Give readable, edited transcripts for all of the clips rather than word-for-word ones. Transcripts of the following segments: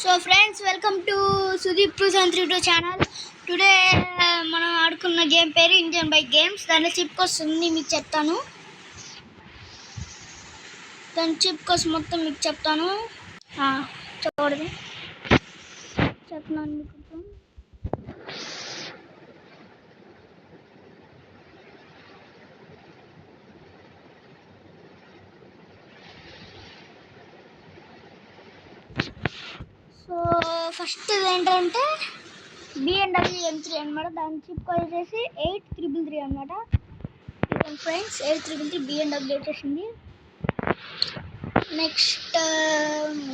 So friends, welcome to Sudeep 273 channel. Today మనం ఆడుకున్న game పేరు ఇండియన్ బైక్ గేమ్స్. దాంట్లో చిప్ కోస్ట్ ఉంది, మీకు చెప్తాను. దాని చిప్ కోస్ట్ మొత్తం మీకు చెప్తాను. చెప్పకూడదు, చెప్తున్నాను మీకు. సో ఫస్ట్ ఏంటంటే BMW M3 అనమాట. దాని చిప్ కోడ్ వచ్చేసి 8333 అనమాట. ఫ్రెండ్స్, 8333 BMW వచ్చేసింది. నెక్స్ట్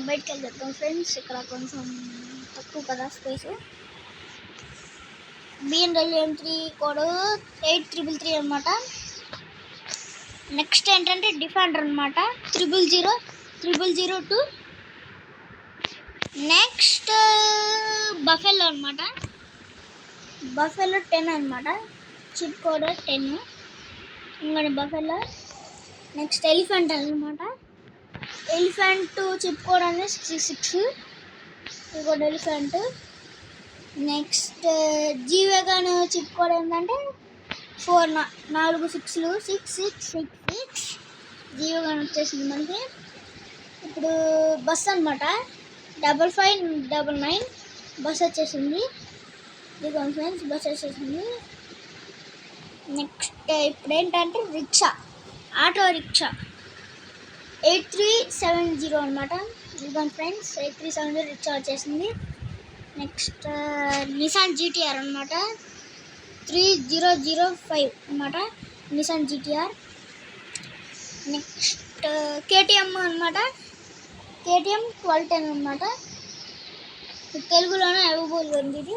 బయటకు వెళ్తాం ఫ్రెండ్స్. ఇక్కడ కొంచెం తక్కువ కదా స్పేస్. BMW M3 కోడ్ 8333 అనమాట. నెక్స్ట్ ఏంటంటే డిఫెండర్ అనమాట, 00002. నెక్స్ట్ బఫెలో అనమాట, బఫెలో 10 అనమాట. చిప్ కోడ్ 10 ఇంకోటి బఫెలో. నెక్స్ట్ ఎలిఫెంట్ అనమాట. ఎలిఫెంట్ చిప్ కోడ్ అనేది 66. ఇంకోటి ఎలిఫెంట్. నెక్స్ట్ జీవేగాన్ చిప్ కోడ్ ఏంటంటే 4 6లు 6666. జీవేగాన్ వచ్చేసింది మనకి. ఇప్పుడు బస్ అనమాట, 5599 బస్ వచ్చేసింది. ఇదిగోండి ఫ్రెండ్స్, బస్ వచ్చేసింది. నెక్స్ట్ ఇప్పుడు ఏంటంటే రిక్షా, ఆటో రిక్షా 8370 అనమాట. ఇదిగోండి ఫ్రెండ్స్, 8370 రిక్షా వచ్చేసింది. నెక్స్ట్ నిసాన్ GTR అనమాట, 3005 అనమాట. Nissan GTR. నెక్స్ట్ KTM అనమాట, KTM 1210 అనమాట. తెలుగులోనే అవైలబుల్ ఉంది ఇది.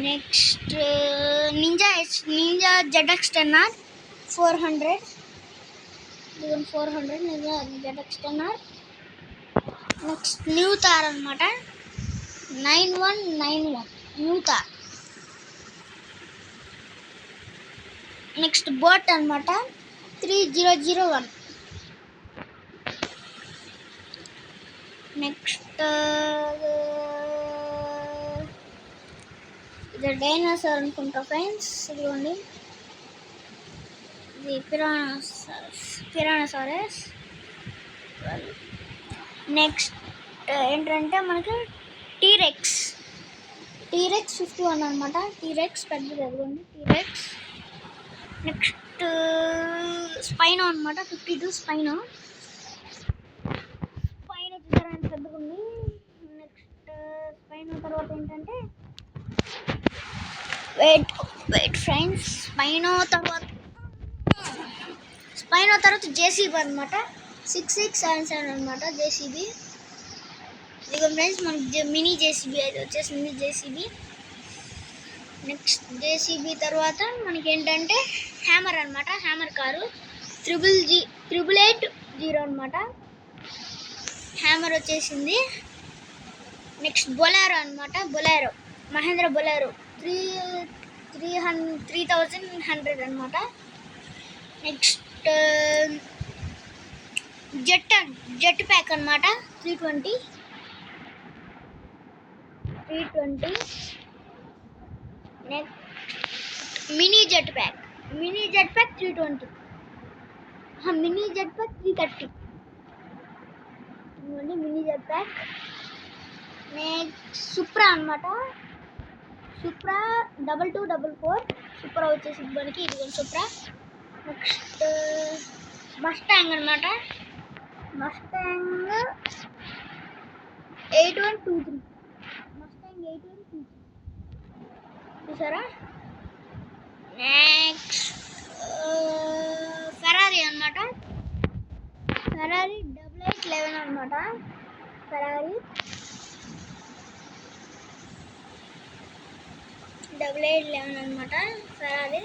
Next Ninja ZX10R 400. 400 Ninja ZX10R. Next new Thar అనమాట, 9191 న్యూ తార్. నెక్స్ట్ బోట్ అనమాట, 3001. నెక్స్ట్ ఇది డైనోసార్ అనుకుంటా ఫ్రెండ్స్. ఇదిగోండి, ఇది పిరానోసారస్. నెక్స్ట్ ఏంటంటే మనకి టీరెక్స్ 51 అనమాట. టీరెక్స్ పెద్దది, అదిగోండి టీరెక్స్. నెక్స్ట్ స్పైనో అనమాట, 52 స్పైనో. పెద్దగా ఉంది. నెక్స్ట్ స్పైనో తర్వాత ఏంటంటే వెయిట్ ఫ్రెండ్స్, స్పైనో తర్వాత JCB అనమాట, 6677 అనమాట JCB. ఇదిగో ఫ్రెండ్స్, మనకి మినీ JCB అయితే వచ్చేసింది JCB. నెక్స్ట్ JCB తర్వాత మనకి ఏంటంటే హ్యామర్ అనమాట, హ్యామర్ కారు 880 అనమాట. హ్యామర్ వచ్చేసింది. నెక్స్ట్ బొలారో అనమాట, బొలారో మహేంద్ర బొలారో 3100 అనమాట. నెక్స్ట్ జెట్ ప్యాక్ అనమాట, 320. Next mini jet pack 320. Mini jet pack 330. Mini jet pack. Next Supra అనమాట, సుప్రా 2244 సుప్రా వచ్చేసింది మనకి. ఇదిగోండి సుప్రా. నెక్స్ట్ మస్టాంగ్ అనమాట, మస్టాంగ్ 8123. మస్టాంగ్ 8123 చూసారా. నెక్స్ట్ ఫెరారీ అనమాట, ఫెరారీ 8811 అనమాట. ఫెరారీ 8811 అనమాట ఫెరారీ.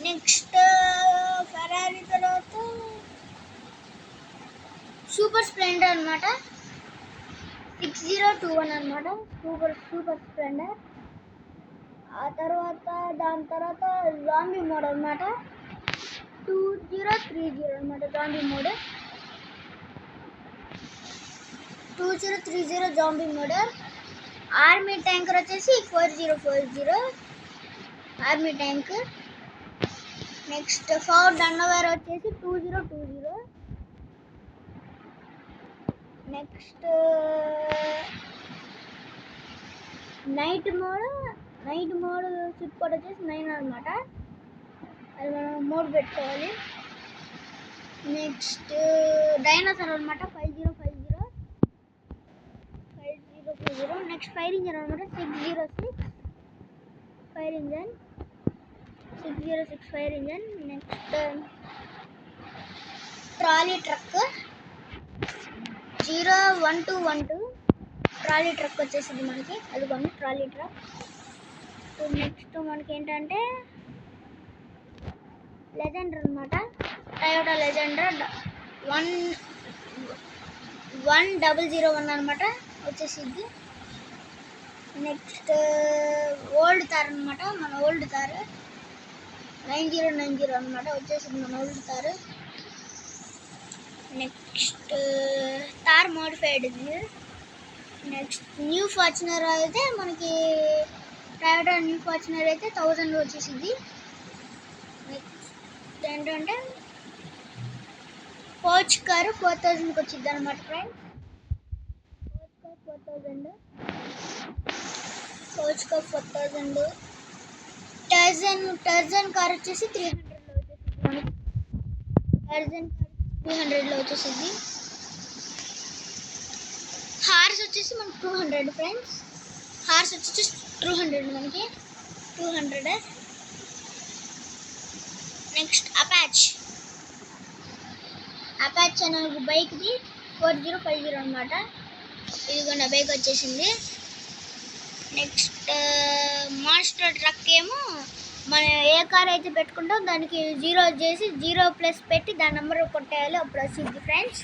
నెక్స్ట్ ఫెరారీ తర్వాత సూపర్ స్ప్లెండర్ అనమాట, 6021 అనమాట. Super Splendor. దాని తర్వాత లాంబీ మోడల్ అనమాట, 2030. 2030 అనమాట zombie mode. 2030 zombie mode. Army tanker వచ్చేసి 4040 army tank. Next Ford underwear వచ్చేసి 2020. Next night mode ship code వచ్చేసి 9 అనమాట. అది మనం మోడ్ పెట్టుకోవాలి. నెక్స్ట్ డైనోసార్ అనమాట 5050. నెక్స్ట్ ఫైర్ ఇంజన్ అనమాట 606 fire engine. 606 fire engine. Next trolley truck 01212 trolley truck వచ్చేసింది మనకి. అది కొన్ని ట్రాలీ ట్రక్. నెక్స్ట్ మనకి ఏంటంటే లెజెండర్ అనమాట. టయోటా లెజెండర్ 1001 అనమాట వచ్చేసింది. నెక్స్ట్ ఓల్డ్ తార్ అనమాట, మన ఓల్డ్ తార్ 9090 అనమాట వచ్చేసింది మన ఓల్డ్ తార్. నెక్స్ట్ తార్ మోడిఫైడ్ ఇది. నెక్స్ట్ న్యూ ఫార్చునర్ అయితే మనకి టయోటా న్యూ ఫార్చునర్ అయితే 1000 వచ్చేసింది. నెక్స్ట్ ఏంటంటే పోర్చ్ కారు 4000కి వచ్చింది అనమాట ఫ్రెండ్స్. Porch car 4000. టర్జన్ కార్ వచ్చేసి 300లో వచ్చేసింది మనకి. టర్జన్ కార్ 300లో వచ్చేసింది. హార్స్ వచ్చేసి మనకి 200 ఫ్రెండ్స్. హార్స్ వచ్చేసి 200 మనకి 200. నెక్స్ట్ అపాచ్ అనే బైక్ది 4050 అనమాట. ఇదిగోండి బైక్ వచ్చేసింది. నెక్స్ట్ మాన్స్టర్ ట్రక్ ఏమో మనం ఏ కార్ అయితే పెట్టుకుంటాం దానికి 0 చేసి 0+ పెట్టి దాని నెంబర్ కొట్టేయాలి, అప్పుడు వచ్చింది ఫ్రెండ్స్.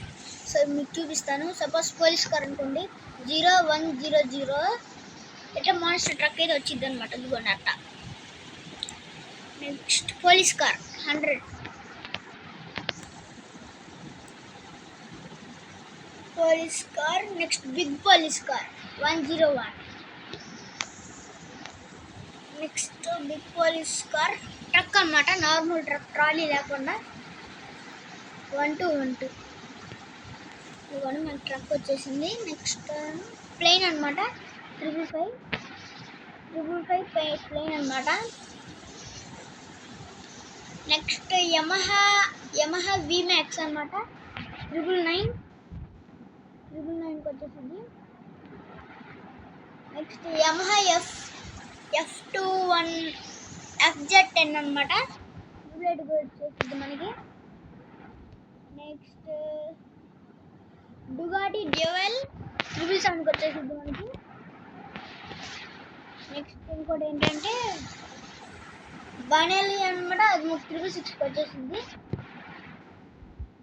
సో మీకు చూపిస్తాను. సపోజ్ పోలీస్ కార్ అనుకోండి 0100 ఇట్లా మాన్స్టర్ ట్రక్ అయితే వచ్చింది అనమాట. ఇదిగోండి అట్లా. Next police car 100. Police car. Next big police car 101. Next big police car truck అనమాట, నార్మల్ ట్రక్ ట్రాలీ లేకుండా 1212. ఇదిగోండి మనకి ట్రక్ వచ్చేసింది. నెక్స్ట్ ప్లేన్ అనమాట 555 ప్లేన్ అనమాట. నెక్స్ట్ యమహా VMAX అనమాట 999కి వచ్చేసింది. నెక్స్ట్ యమహా F21 FZ10 అనమాట బుల్లెట్కి వచ్చేసింది మనకి. నెక్స్ట్ డుగాటి డ్యూయల్ 777కి వచ్చేసింది మనకి. నెక్స్ట్ ఇంకోటి ఏంటంటే బనెలి అనమాట, అది 666కి వచ్చేసింది.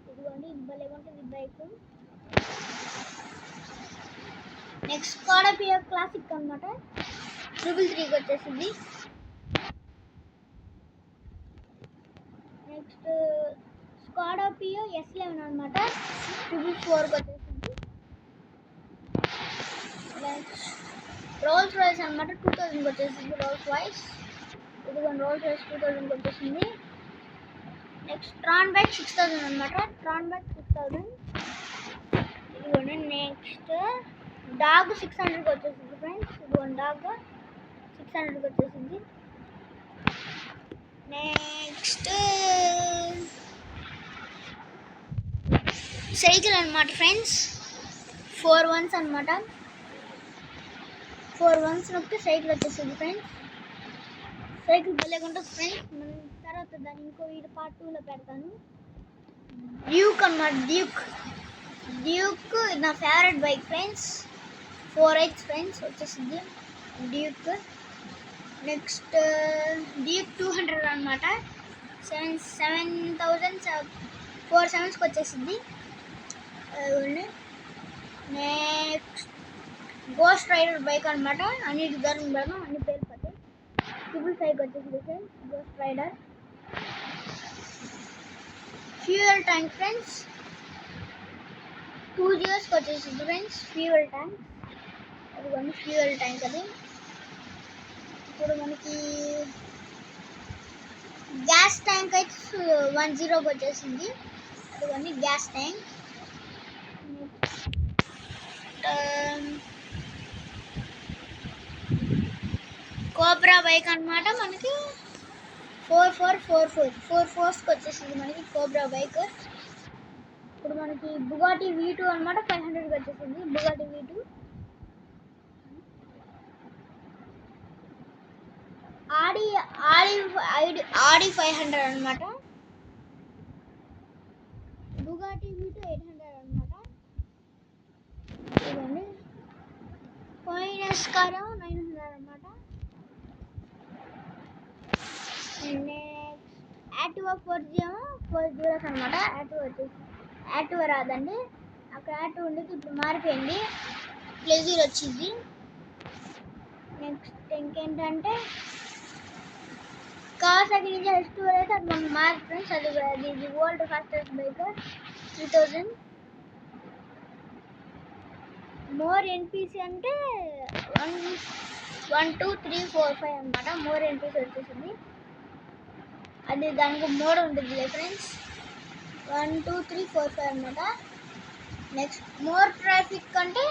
ఇదిగోండి ఇది భలే ఉంటుంది బైక్. నెక్స్ట్ స్కోడా పియో క్లాసిక్ అనమాట 333కి వచ్చేసింది. నెక్స్ట్ స్కోడా పియో S11 అనమాట 444కి వచ్చేసింది. నెక్స్ట్ రోల్స్ రాయ్స్ అనమాట 2000కి వచ్చేసింది. రోల్స్ రాయ్స్ ఇదిగోండి రోల్స్ రాయ్స్ 2000కి వచ్చేసింది. నెక్స్ట్ ట్రాన్ బైక్ 6000 అనమాట. ట్రాన్ బైక్ 6000 ఇదిగోండి. నెక్స్ట్ డాగ్ 600కి వచ్చేసింది ఫ్రెండ్స్. ఇదిగోండి డాగ్ 600కి వచ్చేసింది. నెక్స్ట్ సైకిల్ అనమాట ఫ్రెండ్స్ 4 1s అనమాట. 4 1s నొక్కితే సైకిల్ వచ్చేసింది ఫ్రెండ్స్. సైకిల్ భలేగా ఉంటుంది ఫ్రెండ్స్. మనం తర్వాత దాన్ని ఇంకో వీడియో పార్ట్ 2లో పెడతాను. డ్యూక్ అనమాట. డ్యూక్ నా favourite bike friends. 4H friends వచ్చేసింది డ్యూక్. నెక్స్ట్ డ్యూక్ 200 అనమాట 7,700 వచ్చేసింది. నెక్స్ట్ గోస్ట్ రైడర్ బైక్ అనమాట. అన్నిటి ధరలు పెడదాం, అన్ని పేరు పోతాయి. 555 వచ్చేసింది friends ghost rider. Fuel tank friends 2 yearsకి వచ్చేసింది ఫ్రెండ్స్ ఫ్యూయల్ ట్యాంక్. అదిగోండి ఫ్యూయల్ ట్యాంక్ అది. ఇప్పుడు మనకి గ్యాస్ ట్యాంక్ అయితే 10కి వచ్చేసింది. అదిగోండి గ్యాస్ ట్యాంక్. కోబ్రా బైక్ అన్నమాట. మనకి 4 4కి వచ్చేసింది మనకి కోబ్రా బైక్. ఇప్పుడు మనకి బుగాటి V2 అనమాట 500కి వచ్చేసింది బుగాటి V2. ఆడి 500 అనమాట. బుగాటి V2 800 అనమాట. ఇదండి ఫైనస్ కార్ 900 అనమాట. నెక్స్ట్ యాక్టివా 4G 40 అనమాట. యాక్టివా వచ్చేసి యాక్టివా రాదండి, అక్కడ యాక్టివా ఉండేది ఇప్పుడు మారిపోయింది, ప్లెజర్ వచ్చింది. నెక్స్ట్ ఇంకేంటంటే కావాసాకి నింజా H2 అయితే అది మనం మారి ఫ్రెండ్స్. అది world fastest bike 3000. More NPC అంటే 1 2 3 4 5 అనమాట. మోర్ NPC వచ్చేసింది. అది దానికి మోడ్ ఉంటుంది ఫ్రెండ్స్. 1 2 3 4 5 అనమాట. నెక్స్ట్ మోర్ ట్రాఫిక్ అంటే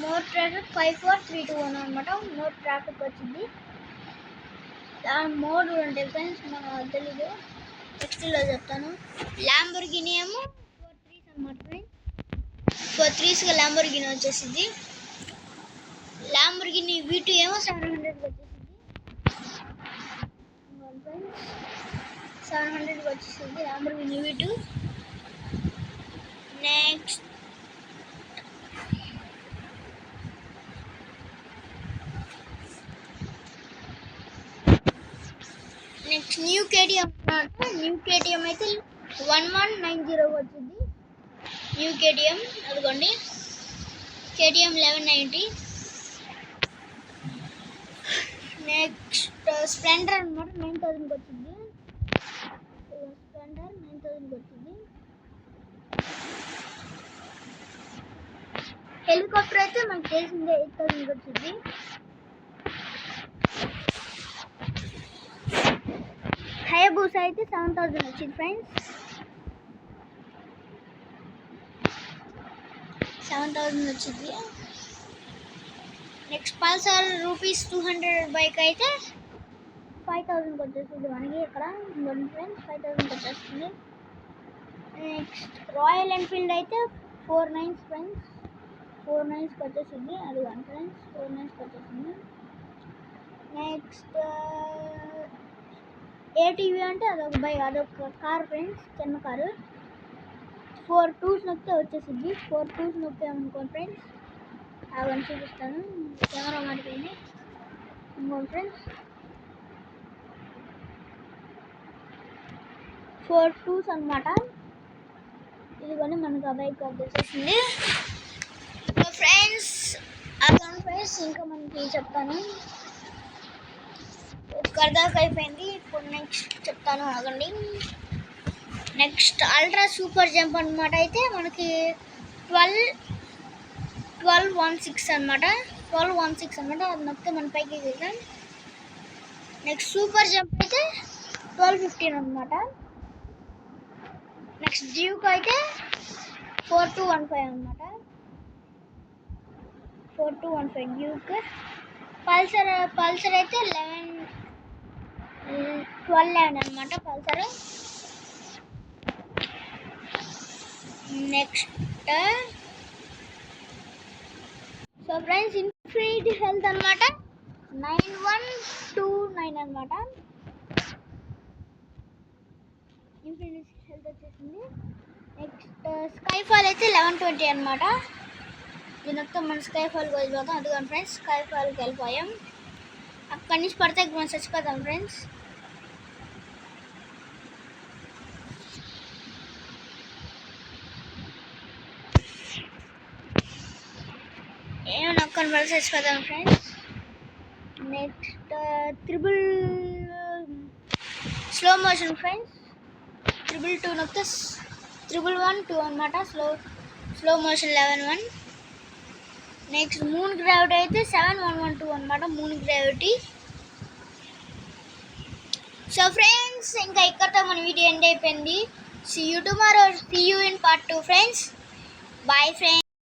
మోర్ ట్రాఫిక్ 5 4 3 2 1 అనమాట. మోర్ ట్రాఫిక్ వచ్చింది. దాని మోడ్ ఉంటాయి ఫ్రెండ్స్, మనకు తెలీదు, నెక్స్ట్లో చెప్తాను. ల్యాంబోర్గిని ఏమో 4 3s అనమాట ఫ్రెండ్స్. 4 3స్గా ల్యాంబోర్గిని వచ్చేసింది. ల్యాంబోర్గిని V2 ఏమో 700కి వచ్చేసింది. 700కి వచ్చేసింది Lamborghini V2. Next new KTM అన్నమాట. న్యూ KTM అయితే 1190 వచ్చింది న్యూ KTM. అదిగోండి KTM 1190. నెక్స్ట్ స్ప్లెండర్ అనమాట 9000కి వచ్చింది. స్ప్లెండర్ 9000కి వచ్చింది. హెలికాప్టర్ అయితే మనకు తెలిసిందే 8000కి వచ్చింది. హయబూసా అయితే 7000 వచ్చింది ఫ్రెండ్స్. 7000 వచ్చింది. నెక్స్ట్ పల్సర్ ₹200 బైక్ అయితే 5000కి వచ్చేసింది మనకి ఇక్కడ ఫ్రెండ్స్. 5000కి వచ్చేస్తుంది. నెక్స్ట్ రాయల్ ఎన్ఫీల్డ్ అయితే 4 9s ఫ్రెండ్స్. 4 9స్కి వచ్చేసింది. అది ఫ్రెండ్స్ 4 9స్కి వచ్చేసింది. నెక్స్ట్ ATV అంటే అదొక కార్ ఫ్రెండ్స్, చిన్న కారు. 4 2s నొక్కితే వచ్చేసింది. 4 2s నొక్కామనుకోండి ఫ్రెండ్స్, అవన్నీ చూపిస్తాను. కెమెరా మారిపోయింది ఇంకోండి ఫ్రెండ్స్. 4 2s అనమాట. ఇదిగోని మనకు ఆ బైక్ వచ్చేసింది ఫ్రెండ్స్. అదొక ఫ్రెండ్స్ ఇంకా మనకి చెప్తాను. కర్దాక అయిపోయింది. ఇప్పుడు నెక్స్ట్ చెప్తాను ఆగండి. నెక్స్ట్ అల్ట్రా సూపర్ జంప్ అనమాట. అయితే మనకి 1216 అనమాట. 1216 అనమాట. అది నొక్కితే మన పైకి దిగాం. నెక్స్ట్ సూపర్ జంప్ అయితే 1215 అనమాట. నెక్స్ట్ డ్యూక్ అయితే 4215 అనమాట. 4215 డ్యూక్. పల్సర్ అయితే 1211 అనమాట Pulsar. Next so friends infinity health అనమాట 9129 అనమాట. ఇన్ఫినిటీ హెల్త్ వచ్చేసింది. నెక్స్ట్ స్కైఫాల్ అయితే 1120 అనమాట. దీనితో మన స్కైఫాల్కి వెళ్ళిపోతాం. అదిగోండి ఫ్రెండ్స్ స్కైఫాల్కి వెళ్ళిపోయాం. అక్కడి నుంచి పడితే మనం చచ్చిపోతాం ఫ్రెండ్స్. ఏమైనా ఒక్కని పడితే చచ్చిపోతాం friends. Next triple slow motion friends. 222 నొక్కితే 111 అనమాట. Slow motion 11 next moon gravity అయితే 7112 అనమాట. Moon gravity. సో ఫ్రెండ్స్, ఇంకా ఇక్కడతో మన వీడియో ఎండ్ అయిపోయింది. See you tomorrow. See you in part 2 friends. Bye friends.